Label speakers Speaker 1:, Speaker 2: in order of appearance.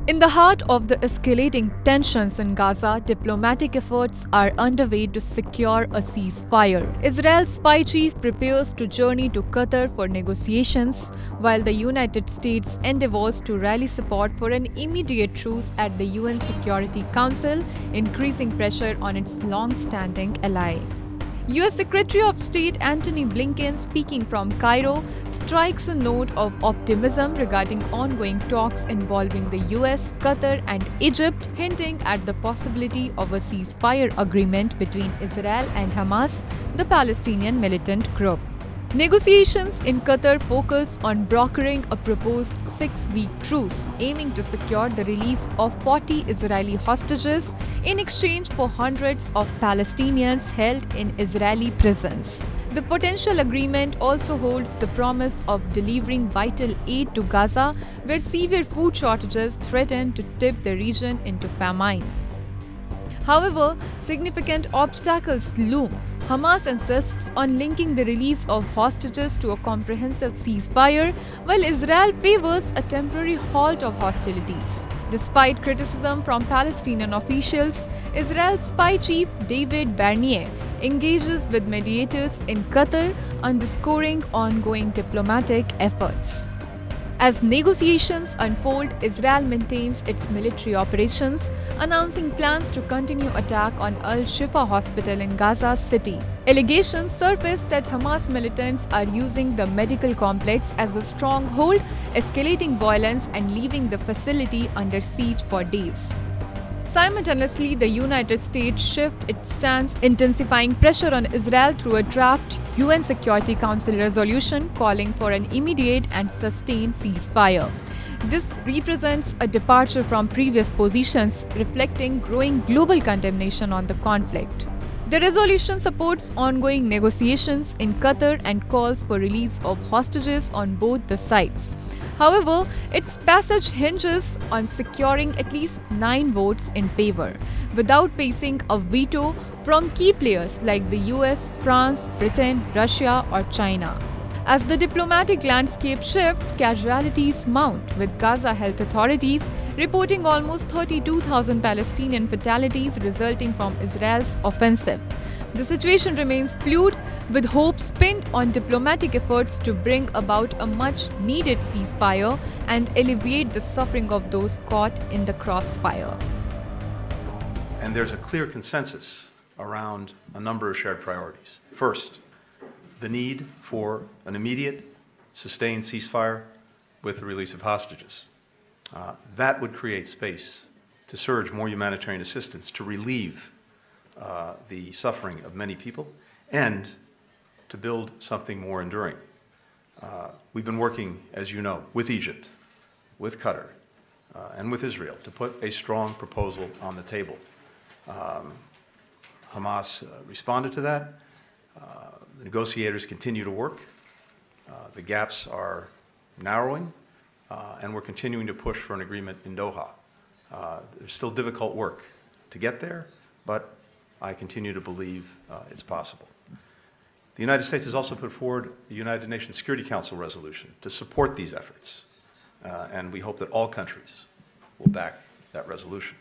Speaker 1: In the heart of the escalating tensions in Gaza, diplomatic efforts are underway to secure a ceasefire. Israel's spy chief prepares to journey to Qatar for negotiations, while the United States endeavors to rally support for an immediate truce at the UN Security Council, increasing pressure on its long-standing ally. US Secretary of State Antony Blinken, speaking from Cairo, strikes a note of optimism regarding ongoing talks involving the US, Qatar, and Egypt, hinting at the possibility of a ceasefire agreement between Israel and Hamas, the Palestinian militant group. Negotiations in Qatar focus on brokering a proposed 6-week truce, aiming to secure the release of 40 Israeli hostages in exchange for hundreds of Palestinians held in Israeli prisons. The potential agreement also holds the promise of delivering vital aid to Gaza, where severe food shortages threaten to tip the region into famine. However, significant obstacles loom. Hamas insists on linking the release of hostages to a comprehensive ceasefire, while Israel favors a temporary halt of hostilities. Despite criticism from Palestinian officials, Israel's spy chief David Barnier engages with mediators in Qatar, underscoring ongoing diplomatic efforts. As negotiations unfold, Israel maintains its military operations, announcing plans to continue attack on Al-Shifa hospital in Gaza City. Allegations surfaced that Hamas militants are using the medical complex as a stronghold, escalating violence and leaving the facility under siege for days. Simultaneously, the United States shifts its stance, intensifying pressure on Israel through a draft UN Security Council resolution calling for an immediate and sustained ceasefire. This represents a departure from previous positions, reflecting growing global condemnation on the conflict. The resolution supports ongoing negotiations in Qatar and calls for release of hostages on both the sides. However, its passage hinges on securing at least 9 votes in favor, without facing a veto from key players like the US, France, Britain, Russia, or China. As the diplomatic landscape shifts, casualties mount, with Gaza health authorities reporting almost 32,000 Palestinian fatalities resulting from Israel's offensive. The situation remains fluid, with hopes pinned on diplomatic efforts to bring about a much-needed ceasefire and alleviate the suffering of those caught in the crossfire.
Speaker 2: And there's a clear consensus around a number of shared priorities. First, the need for an immediate, sustained ceasefire with the release of hostages. That would create space to surge more humanitarian assistance to relieve the suffering of many people and to build something more enduring. We've been working, as you know, with Egypt, with Qatar, and with Israel to put a strong proposal on the table. Hamas responded to that. The negotiators continue to work. The gaps are narrowing, and we're continuing to push for an agreement in Doha. There's still difficult work to get there, but I continue to believe it's possible. The United States has also put forward the United Nations Security Council resolution to support these efforts, and we hope that all countries will back that resolution.